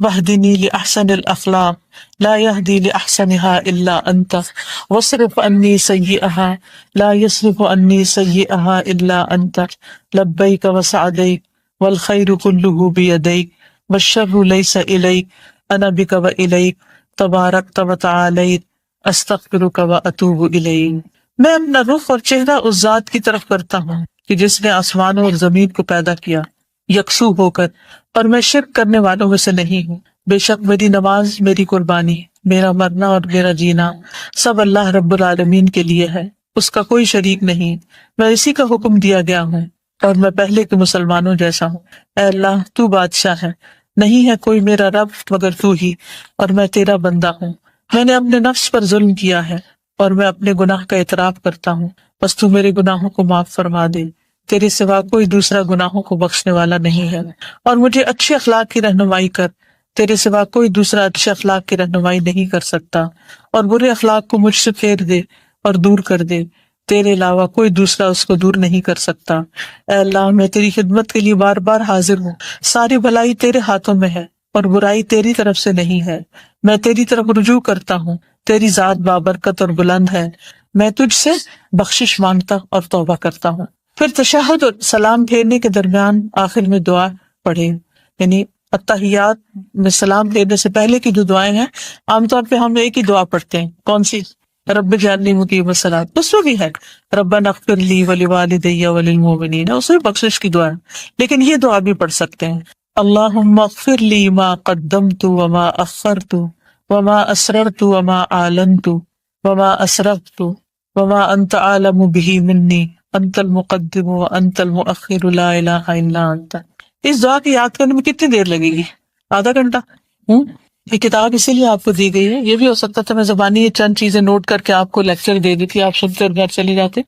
واہدنی لاحسن الاخلاق لا یہدی لاحسنها الا انت واصرف عنی سیئها لا یصرف عنی سیئها الا انت لبیک وسعدیک والخیر کلہ بیدیک والشر لیس الیک انا بک والیک تبارکت وتعالیت استغفرک واتوب الیک۔ میں اپنا رخ اور چہرہ اس ذات کی طرف کرتا ہوں کہ جس نے آسمانوں اور زمین کو پیدا کیا یکسو ہو کر، اور میں شرک کرنے والوں میں سے نہیں ہوں۔ بے شک میری نماز، میری قربانی، میرا مرنا اور میرا جینا سب اللہ رب العالمین کے لیے ہے، اس کا کوئی شریک نہیں، میں اسی کا حکم دیا گیا ہوں اور میں پہلے کے مسلمانوں جیسا ہوں۔ اے اللہ تو بادشاہ ہے، نہیں ہے کوئی میرا رب مگر تو ہی، اور میں تیرا بندہ ہوں۔ میں نے اپنے نفس پر ظلم کیا ہے اور میں اپنے گناہ کا اعتراف کرتا ہوں، بس تو میرے گناہوں کو معاف فرما دے، تیرے سوا کوئی دوسرا گناہوں کو بخشنے والا نہیں ہے، اور مجھے اچھے اخلاق کی رہنمائی کر، تیرے سوا کوئی دوسرا اچھے اخلاق کی رہنمائی نہیں کر سکتا، اور برے اخلاق کو مجھ سے پھیر دے اور دور کر دے، تیرے علاوہ کوئی دوسرا اس کو دور نہیں کر سکتا۔ اے اللہ میں تیری خدمت کے لیے بار بار حاضر ہوں، ساری بھلائی تیرے ہاتھوں میں ہے اور برائی تیری طرف سے نہیں ہے، میں تیری طرف رجوع کرتا ہوں، تیری ذات بابرکت اور بلند ہے، میں تجھ سے بخشش مانگتا اور توبہ کرتا ہوں۔ پھر تشہد اور سلام پھیرنے کے درمیان آخر میں دعا پڑھے، یعنی التحیات میں سلام پھیرنے سے پہلے کی جو دعائیں ہیں، عام طور پہ ہم ایک ہی دعا پڑھتے ہیں، کون سی؟ رب اجعلنی مقیم الصلاۃ، اس میں بھی ہے ربنا اغفر لی ولوالدی وللمؤمنین، اس میں بخشش کی دعا ہے، لیکن یہ دعا بھی پڑھ سکتے ہیں، اللہم اغفر لی ما قدمت وما اخرت وما اسررت وما اعلنت وما اسرفت وما انت عالم به منی انت المقدم وانت المؤخر لا الہ الا انت۔ اس دعا کی یاد کرنے میں کتنی دیر لگے گی؟ آدھا گھنٹہ؟ یہ کتاب اسی لیے آپ کو دی گئی ہے، یہ بھی ہو سکتا تھا میں زبانی یہ چند چیزیں نوٹ کر کے آپ کو لیکچر دے دی تھی، آپ سنتے اور گھر چلے جاتے،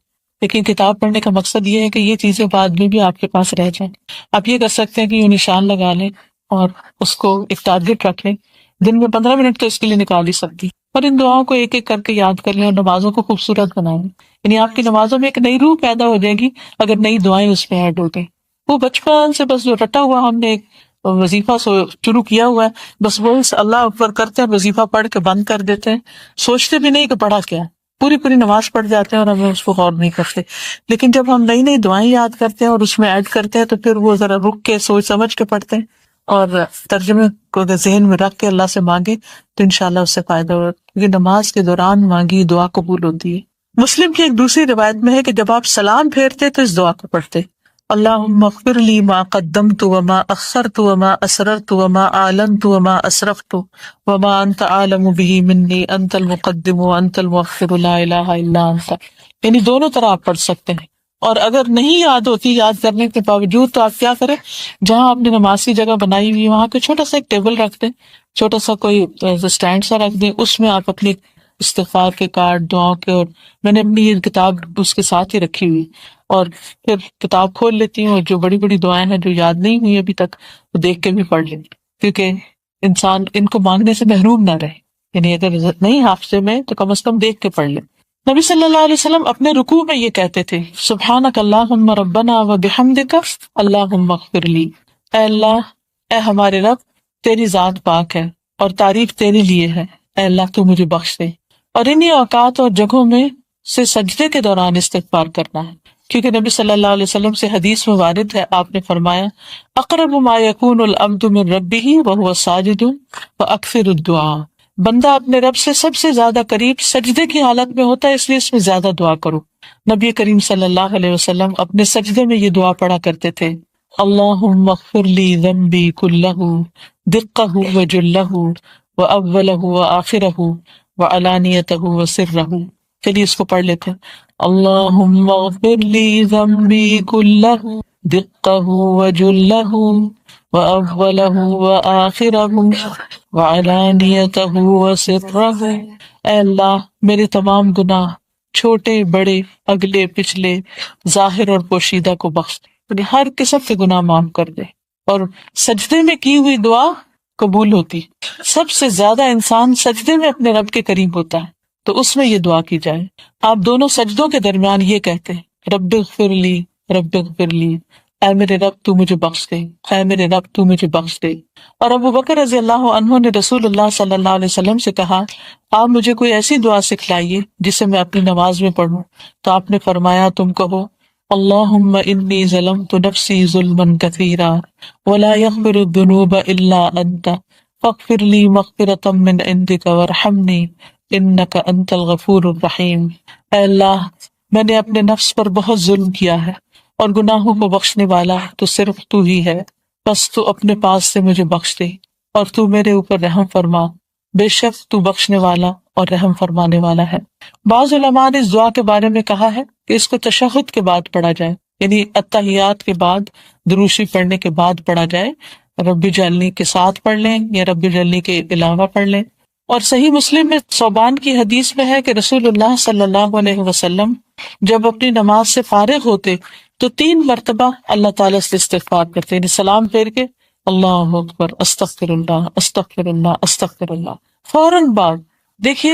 لیکن کتاب پڑھنے کا مقصد یہ ہے کہ یہ چیزیں بعد میں بھی آپ کے پاس رہ جائیں۔ آپ یہ کر سکتے ہیں کہ یہ نشان لگا لیں اور اس کو ایک ٹارگٹ رکھ لیں، دن میں 15 منٹ تو اس کے لیے نکال ہی سکتی، اور ان دعاؤں کو ایک ایک کر کے یاد کر لیں اور نمازوں کو خوبصورت بنائیں، یعنی آپ کی نمازوں میں ایک نئی روح پیدا ہو جائے گی اگر نئی دعائیں اس میں ایڈ ہو گئی۔ وہ بچپن سے بس جو رٹا ہوا ہم نے ایک وظیفہ شروع کیا ہوا ہے، بس وہ اللہ اکبر کرتے ہیں، وظیفہ پڑھ کے بند کر دیتے ہیں، سوچتے بھی نہیں کہ پڑھا کیا، پوری نماز پڑھ جاتے ہیں اور ہمیں اس کو غور نہیں کرتے۔ لیکن جب ہم نئی نئی دعائیں یاد کرتے ہیں اور اس میں ایڈ کرتے ہیں تو پھر وہ ذرا رک کے سوچ سمجھ کے پڑھتے ہیں اور ترجمے کو ذہن میں رکھ کے اللہ سے مانگے تو انشاءاللہ اس سے فائدہ ہوگا، کیونکہ نماز کے دوران مانگی دعا قبول ہوتی ہے۔ مسلم کی ایک دوسری روایت میں ہے کہ جب آپ سلام پھیرتے تو اس دعا کو پڑھتے، اللہم اغفر لی ما قدمت وما اخرت وما اسررت وما اعلنت وما اسرفت وما انت عالم به منی انت المقدم وانت المؤخر لا الہ الا انت، یعنی دونوں طرح آپ پڑھ سکتے ہیں، اور اگر نہیں یاد ہوتی یاد کرنے کے باوجود تو آپ کیا کریں، جہاں آپ نے نماز کی جگہ بنائی ہوئی وہاں پہ چھوٹا سا ایک ٹیبل رکھ دیں، چھوٹا سا کوئی اسٹینڈ سا رکھ دیں، اس میں آپ اپنی استغفار کے کارڈ، دعاؤں کے، اور میں نے اپنی یہ کتاب اس کے ساتھ ہی رکھی ہوئی، اور پھر کتاب کھول لیتی ہوں اور جو بڑی بڑی دعائیں ہیں جو یاد نہیں ہوئی ابھی تک وہ دیکھ کے بھی پڑھ لیتی، کیونکہ انسان ان کو مانگنے سے محروم نہ رہے، یعنی اگر نہیں حافظے میں تو کم از کم دیکھ کے پڑھ لیں۔ نبی صلی اللہ علیہ وسلم اپنے رکوع میں یہ کہتے تھے، سبحانک اللہم ربنا و بحمدک اللہم اغفر لی، اے اللہ، اے ہمارے رب، تیری ذات پاک ہے اور تعریف تیرے لیے ہے، اے اللہ تو مجھے بخش دے۔ اور انہی اوقات اور جگہوں میں سے سجدے کے دوران استغفار کرنا ہے، کیونکہ نبی صلی اللہ علیہ وسلم سے حدیث میں وارد ہے، آپ نے فرمایا اقرب ما یکون العبد من ربہ وہو ساجد فاکثر الدعاء، بندہ اپنے رب سے سب سے زیادہ قریب سجدے کی حالت میں ہوتا ہے، اس لیے اس میں زیادہ دعا کرو۔ نبی کریم صلی اللہ علیہ وسلم اپنے سجدے میں یہ دعا پڑھا کرتے تھے، اللہم اغفر لی ذنبی کلہ دقہ وجلہ واولہ وآخرہ وعلانیتہ وسرہ۔ چلیے اس کو پڑھ لیتے ہیں، اللہم اغفر لی ذنبی کلہ دقہ وجلہ وأولہ وآخرہ وعلانیتہ وسرہ۔ اے اللہ میرے تمام گناہ، چھوٹے بڑے، اگلے پچھلے، ظاہر اور پوشیدہ کو بخش دے، یعنی ہر قسم کے گناہ معاف کر دے۔ اور سجدے میں کی ہوئی دعا قبول ہوتی، سب سے زیادہ انسان سجدے میں اپنے رب کے قریب ہوتا ہے، تو اس میں یہ دعا کی جائے۔ آپ دونوں سجدوں کے درمیان یہ کہتے ہیں، رب اغفر لی، رب اغفر لی، اے میرے رب تو مجھے بخش دے، اے میرے رب تو مجھے بخش دے۔ اور ابو بکر رضی اللہ عنہ نے رسول اللہ صلی اللہ علیہ وسلم سے کہا، آپ مجھے کوئی ایسی دعا سکھلائیے جسے میں اپنی نماز میں پڑھوں، تو آپ نے فرمایا تم کہو، اللہم انی ظلمت نفسی ظلما کثیرا ولا یغفر الذنوب الا انت فاغفر لی مغفرۃ من عندک وارحمنی انک انت الغفور الرحیم۔ اے اللہ، میں نے اپنے نفس پر بہت ظلم کیا ہے اور گناہوں کو بخشنے والا تو صرف تو ہی ہے، بس تو اپنے پاس سے مجھے بخش دے اور تو میرے اوپر رحم فرما، بے شک تو بخشنے والا اور رحم فرمانے والا ہے۔ بعض علماء نے اس دعا کے بارے میں کہا ہے کہ اس کو تشہد کے بعد پڑھا جائے، یعنی اتحیات کے بعد، دروشی پڑھنے کے بعد پڑھا جائے، ربی جعلنی کے ساتھ پڑھ لیں یا ربی جعلنی کے علاوہ پڑھ لیں۔ اور صحیح مسلم میں ثوبان کی حدیث میں ہے کہ رسول اللہ صلی اللہ علیہ وسلم جب اپنی نماز سے فارغ ہوتے تو 3 مرتبہ اللہ تعالیٰ سے استغفار کرتے، یعنی سلام پھیر کے اللہ اکبر، استغفر اللہ، استغفر اللہ، استغفر اللہ، فوراً بعد دیکھیے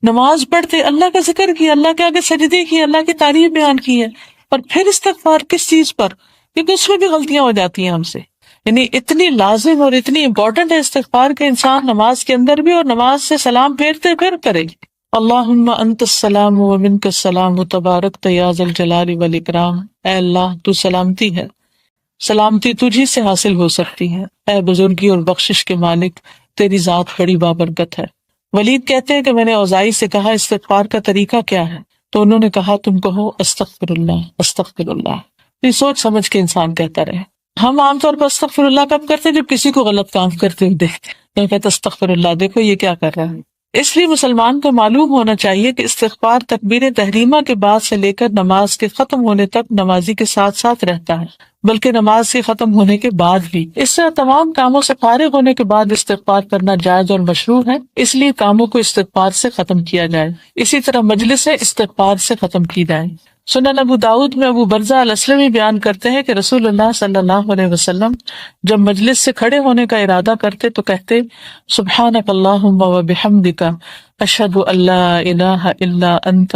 نماز پڑھتے اللہ کا ذکر کیا، اللہ کے آگے سجدے کی، اللہ کی تعریف بیان کی ہے، اور پھر استغفار کس چیز پر؟ کیونکہ اس میں بھی غلطیاں ہو جاتی ہیں ہم سے، یعنی اتنی لازم اور اتنی امپورٹنٹ ہے استغفار کے انسان نماز کے اندر بھی اور نماز سے سلام پھیرتے پھر کرے گی۔ اللہم انت السلام و منک السلام تبارکت یا ذا الجلال والاکرام، اے اللہ تو سلامتی ہے، سلامتی تجھی سے حاصل ہو سکتی ہے، اے بزرگی اور بخشش کے مالک تیری ذات بڑی بابرکت ہے۔ ولید کہتے ہیں کہ میں نے اوزاعی سے کہا استغفار کا طریقہ کیا ہے، تو انہوں نے کہا تم کہو استغفر اللہ، استغفر اللہ۔ یہ سوچ سمجھ کے انسان کہتا رہے۔ ہم عام طور پر استغفر اللہ کب کرتے ہیں؟ جب کسی کو غلط کام کرتے ہوئے دیکھتے ہیں، کہتے استغفر اللہ، دیکھو یہ کیا کر رہا ہے۔ اس لیے مسلمان کو معلوم ہونا چاہیے کہ استغفار تکبیر تحریمہ کے بعد سے لے کر نماز کے ختم ہونے تک نمازی کے ساتھ ساتھ رہتا ہے، بلکہ نماز کے ختم ہونے کے بعد بھی۔ اس طرح تمام کاموں سے فارغ ہونے کے بعد استغفار کرنا جائز اور مشروع ہے، اس لیے کاموں کو استغفار سے ختم کیا جائے، اسی طرح مجلس استغفار سے ختم کی جائے۔ سنن ابو داؤد میں ابو برزہ الاسلمی بیان کرتے ہیں کہ رسول اللہ صلی اللہ علیہ وسلم جب مجلس سے کھڑے ہونے کا ارادہ کرتے تو کہتے سبحانک اللہم و بحمدک اشہد ان لا الہ الا انت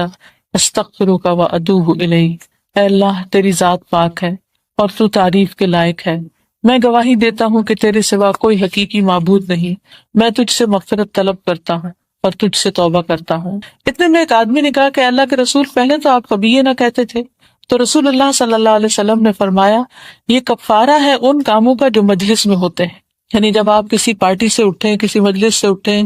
استغفرک و اتوب الیک، اے اللہ تیری ذات پاک ہے اور تو تعریف کے لائق ہے، میں گواہی دیتا ہوں کہ تیرے سوا کوئی حقیقی معبود نہیں، میں تجھ سے مغفرت طلب کرتا ہوں اور تجھ سے توبہ کرتا ہوں۔ اتنے میں ایک آدمی نے کہا کہ اللہ کے رسول پہلے تو آپ کبھی یہ نہ کہتے تھے، تو رسول اللہ صلی اللہ علیہ وسلم نے فرمایا یہ کفارہ ہے ان کاموں کا جو مجلس میں ہوتے ہیں، یعنی جب آپ کسی پارٹی سے اٹھیں، کسی مجلس سے اٹھیں،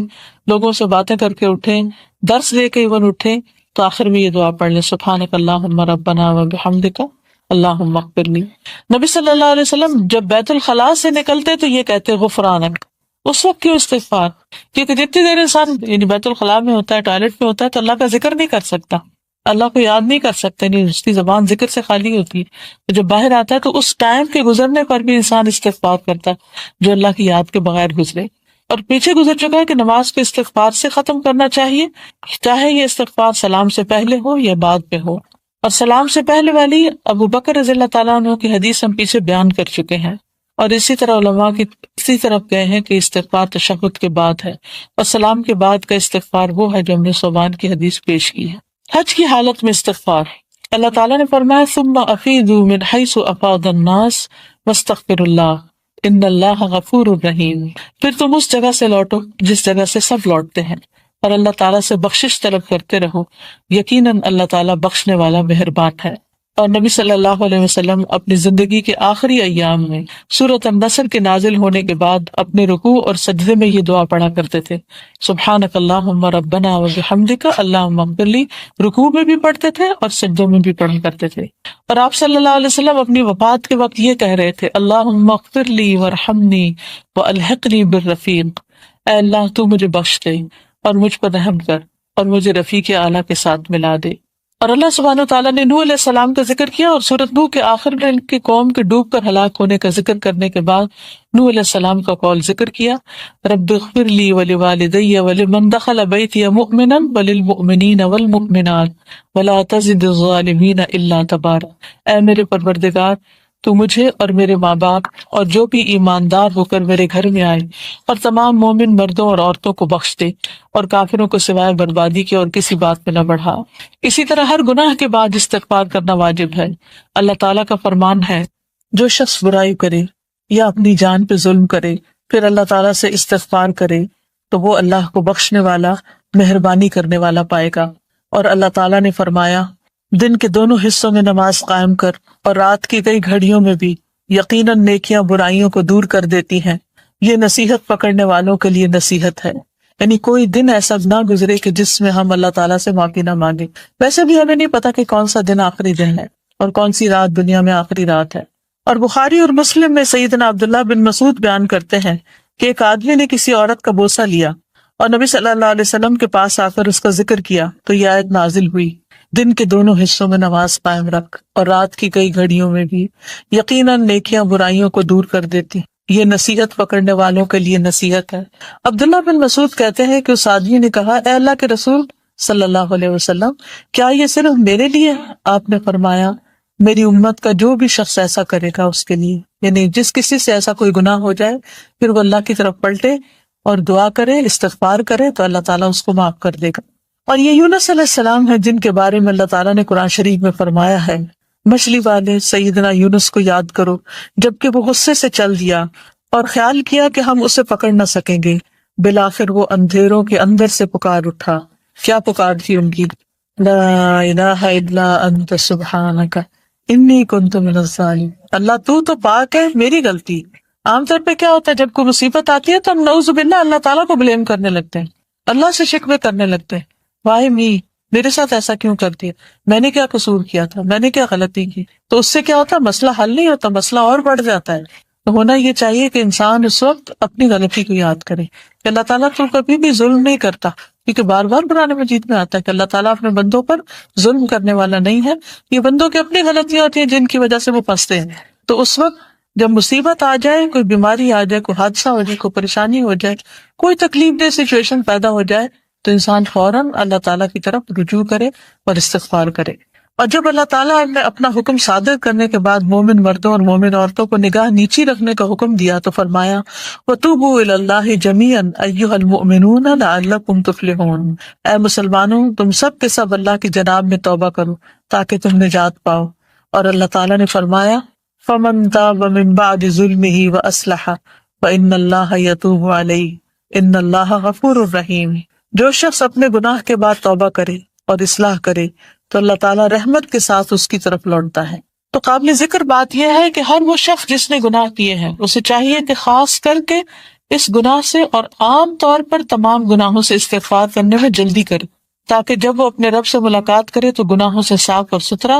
لوگوں سے باتیں کر کے اٹھیں، درس دے کے ایون اٹھیں، تو آخر میں یہ دعا پڑھ لیں سبحانک اللہم ربنا و بحمدک اللہم اغفر لی۔ نبی صلی اللہ علیہ وسلم جب بیت الخلاء سے نکلتے تو یہ کہتے غفرانک، اس وقت کیوں استغفار؟ کیونکہ جتنی دیر انسان یعنی بیت الخلاء میں ہوتا ہے، ٹوائلٹ میں ہوتا ہے، تو اللہ کا ذکر نہیں کر سکتا، اللہ کو یاد نہیں کر سکتے، نہیں اس کی زبان ذکر سے خالی ہوتی ہے۔ جب باہر آتا ہے تو اس ٹائم کے گزرنے پر بھی انسان استغفار کرتا ہے جو اللہ کی یاد کے بغیر گزرے۔ اور پیچھے گزر چکا ہے کہ نماز کو استغفار سے ختم کرنا چاہیے، چاہے یہ استغفار سلام سے پہلے ہو یا بعد میں ہو۔ اور سلام سے پہلے والی ابو بکر رضی اللہ تعالیٰ عنہ کی حدیث ہم پیچھے بیان کر چکے ہیں، اور اسی طرح علماء کی اسی طرف گئے ہیں کہ استغفار تشہد کے بعد ہے، اور سلام کے بعد کا استغفار وہ ہے جو ہم نے ثوبان کی حدیث پیش کی ہے۔ حج کی حالت میں استغفار، اللہ تعالیٰ نے فرمایا ثم افیضوا من حیث افاض الناس واستغفروا اللہ ان اللہ غفور رحیم، پھر تم اس جگہ سے لوٹو جس جگہ سے سب لوٹتے ہیں، اور اللہ تعالیٰ سے بخشش طلب کرتے رہو، یقیناً اللہ تعالیٰ بخشنے والا مہربان ہے۔ اور نبی صلی اللہ علیہ وسلم اپنی زندگی کے آخری ایام میں سورۃ النصر کے نازل ہونے کے بعد اپنے رکوع اور سجدے میں یہ دعا پڑھا کرتے تھے سبحانک اللہم ربنا و بحمدک اللہم اغفر لی، رکوع میں بھی پڑھتے تھے اور سجدوں میں بھی پڑھا کرتے تھے۔ اور آپ صلی اللہ علیہ وسلم اپنی وفات کے وقت یہ کہہ رہے تھے اللہم اغفر لی وارحمنی والحقنی بالرفیق، اے اللہ تو مجھے بخش دے اور مجھ پر رحم کر اور مجھے رفیق اعلیٰ کے ساتھ ملا دے۔ اور اللہ سبحانہ وتعالیٰ نے نوح علیہ السلام کا ذکر کیا، اور سورۃ نوح کے آخر میں ان کی قوم کے ڈوب کر ہلاک ہونے کا ذکر کرنے کے بعد نوح علیہ السلام کا قول ذکر کیا رب اغفر لی ولوالدی ولمن دخل بیتی مؤمنا وللمؤمنین والمؤمنات ولا تزد الظالمین الا تبارا، اے میرے پروردگار تو مجھے اور میرے ماں باپ اور جو بھی ایماندار ہو کر میرے گھر میں آئے اور تمام مومن مردوں اور عورتوں کو بخش دے، اور کافروں کو سوائے بربادی کے اور کسی بات میں نہ بڑھا۔ اسی طرح ہر گناہ کے بعد استغفار کرنا واجب ہے۔ اللہ تعالیٰ کا فرمان ہے جو شخص برائی کرے یا اپنی جان پہ ظلم کرے پھر اللہ تعالیٰ سے استغفار کرے تو وہ اللہ کو بخشنے والا، مہربانی کرنے والا پائے گا۔ اور اللہ تعالیٰ نے فرمایا دن کے دونوں حصوں میں نماز قائم کر اور رات کی کئی گھڑیوں میں بھی، یقیناً نیکیاں برائیوں کو دور کر دیتی ہیں، یہ نصیحت پکڑنے والوں کے لیے نصیحت ہے۔ یعنی کوئی دن ایسا نہ گزرے کہ جس میں ہم اللہ تعالیٰ سے معافی نہ مانگے۔ ویسے بھی ہمیں نہیں پتا کہ کون سا دن آخری دن ہے، اور کون سی رات دنیا میں آخری رات ہے۔ اور بخاری اور مسلم میں سیدنا عبداللہ بن مسعود بیان کرتے ہیں کہ ایک آدمی نے کسی عورت کا بوسہ لیا اور نبی صلی اللہ علیہ وسلم کے پاس آ کر اس کا ذکر کیا تو یہ آیت نازل ہوئی، دن کے دونوں حصوں میں نماز قائم رکھ اور رات کی کئی گھڑیوں میں بھی، یقیناً نیکیاں برائیوں کو دور کر دیتی۔ یہ نصیحت پکڑنے والوں کے لیے نصیحت ہے۔ عبداللہ بن مسعود کہتے ہیں کہ اس آدمی نے کہا، اے اللہ کے رسول صلی اللہ علیہ وسلم، کیا یہ صرف میرے لیے ہے؟ آپ نے فرمایا، میری امت کا جو بھی شخص ایسا کرے گا اس کے لیے، یعنی جس کسی سے ایسا کوئی گناہ ہو جائے پھر وہ اللہ کی طرف پلٹے اور دعا کرے، استغفار کرے تو اللہ تعالیٰ اس کو معاف کر دے گا۔ اور یہ یونس علیہ السلام ہے جن کے بارے میں اللہ تعالیٰ نے قرآن شریف میں فرمایا ہے، مچھلی والے سیدنا یونس کو یاد کرو جبکہ وہ غصے سے چل دیا اور خیال کیا کہ ہم اسے پکڑ نہ سکیں گے، بالآخر وہ اندھیروں کے اندر سے پکار اٹھا۔ کیا پکار تھی ان کی؟ لا الہ الا انت سبحانک انی کنت من الظالمین، اللہ تو پاک ہے، میری غلطی۔ عام طور پہ کیا ہوتا ہے جب کوئی مصیبت آتی ہے تو ہم نعوذ باللہ اللہ تعالیٰ کو بلیم کرنے لگتے ہیں، اللہ سے شکوے کرنے لگتے ہیں، وائی می، میرے ساتھ ایسا کیوں کر دیا، میں نے کیا قصور کیا تھا، میں نے کیا غلطی کی؟ تو اس سے کیا ہوتا ہے، مسئلہ حل نہیں ہوتا، مسئلہ اور بڑھ جاتا ہے۔ تو ہونا یہ چاہیے کہ انسان اس وقت اپنی غلطی کو یاد کرے کہ اللہ تعالیٰ تو کبھی بھی ظلم نہیں کرتا، کیونکہ بار بار قرآن مجید میں آتا ہے کہ اللہ تعالیٰ اپنے بندوں پر ظلم کرنے والا نہیں ہے، یہ بندوں کی اپنی غلطیاں ہوتی ہیں جن کی وجہ سے وہ پھنستے ہیں۔ تو اس وقت جب مصیبت آ جائے، کوئی بیماری آ جائے، کوئی حادثہ ہو جائے، کوئی پریشانی ہو جائے، کوئی تکلیف دہ سچویشن پیدا ہو جائے تو انسان فوراً اللہ تعالیٰ کی طرف رجوع کرے اور استغفار کرے۔ اور جب اللہ تعالیٰ نے اپنا حکم صادر کرنے کے بعد مومن مردوں اور مومن عورتوں کو نگاہ نیچی رکھنے کا حکم دیا تو فرمایا، وَتُوبُوا إِلَى اللَّهِ جَمِيعًا أَيُّهَا الْمُؤْمِنُونَ لَعَلَّكُمْ تُفْلِحُونَ، اے مسلمانوں تم سب کے سب اللہ کی جناب میں توبہ کرو تاکہ تم نجات پاؤ۔ اور اللہ تعالیٰ نے فرمایا، فَمَن تَابَ مِن بَعْدِ ظُلْمِهِ وَأَصْلَحَ فَإِنَّ اللَّهَ يَتُوبُ عَلَيْهِ إِنَّ اللَّهَ غَفُورٌ رَحِيمٌ۔ جو شخص اپنے گناہ کے بعد توبہ کرے اور اصلاح کرے تو اللہ تعالیٰ رحمت کے ساتھ اس کی طرف لوٹتا ہے۔ تو قابل ذکر بات یہ ہے کہ ہر وہ شخص جس نے گناہ کیے ہیں اسے چاہیے کہ خاص کر کے اس گناہ سے اور عام طور پر تمام گناہوں سے استغفار کرنے میں جلدی کرے، تاکہ جب وہ اپنے رب سے ملاقات کرے تو گناہوں سے صاف اور ستھرا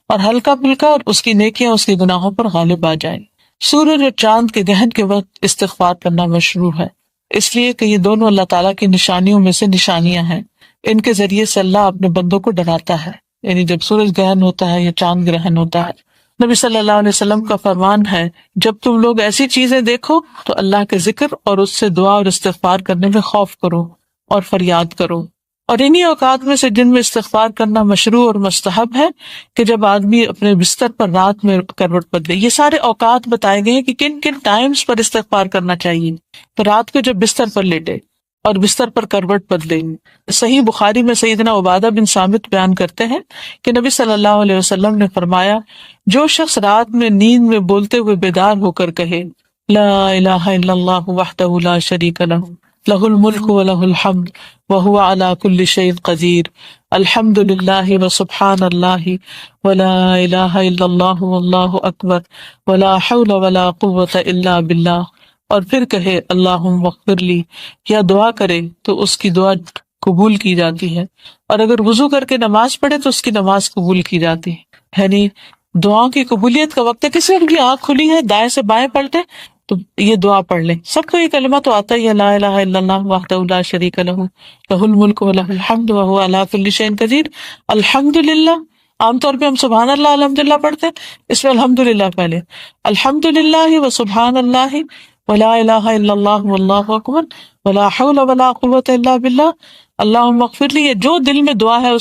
اور ہلکا پھلکا اور اس کی نیکیاں اس کے گناہوں پر غالب آ جائیں۔ سورج اور چاند کے گرہن کے وقت استغفار کرنا مشروع ہے، اس لیے کہ یہ دونوں اللہ تعالیٰ کی نشانیوں میں سے نشانیاں ہیں، ان کے ذریعے سے اللہ اپنے بندوں کو ڈراتا ہے، یعنی جب سورج گرہن ہوتا ہے یا چاند گرہن ہوتا ہے۔ نبی صلی اللہ علیہ وسلم کا فرمان ہے، جب تم لوگ ایسی چیزیں دیکھو تو اللہ کے ذکر اور اس سے دعا اور استغفار کرنے میں خوف کرو اور فریاد کرو۔ اور انہی اوقات میں سے جن میں استغفار کرنا مشروع اور مستحب ہے کہ جب آدمی اپنے بستر پر رات میں کروٹ بدلے۔ یہ سارے اوقات بتائے گئے ہیں کہ کن کن ٹائمز پر استغفار کرنا چاہیے۔ تو رات کو جب بستر پر لیٹے اور بستر پر کروٹ بدلے۔ صحیح بخاری میں سیدنا عبادہ بن صامت بیان کرتے ہیں کہ نبی صلی اللہ علیہ وسلم نے فرمایا، جو شخص رات میں نیند میں بولتے ہوئے بیدار ہو کر کہے، لا الہ الا اللہ وحدہ لا شریک لہ، لہ الملک ولہ الحمد وہو علی کل شیء قدیر، الحمد للہ وسبحان اللہ ولا الہ الا اللہ واللہ اکبر ولا حول ولا قوۃ الا باللہ، اور پھر کہے اللہم اغفر لی، یا دعا کرے تو اس کی دعا قبول کی جاتی ہے، اور اگر وضو کر کے نماز پڑھے تو اس کی نماز قبول کی جاتی ہے۔ یعنی دعاؤں کی قبولیت کا وقت ہے، کسی کی آنکھ کھلی ہے دائیں سے بائیں پلٹے تو یہ دعا پڑھ لیں۔ سب کو یہ کلمہ تو آتا ہی ہے، لا الہ الا اللہ وحدہ لا شریک لہ، لہ الملک ولہ الحمد وہو علی کل شیء قدیر۔ الحمد للہ، عام طور پہ ہم سبحان اللہ الحمد للہ پڑھتے ہیں، اس میں الحمد للہ پہلے، الحمد للہ و سبحان اللہ ولا الہ الا اللہ واللہ اکبر ولا حول ولا قوۃ الا باللہ، اللہم اغفر لی، یہ جو دل میں دعا ہے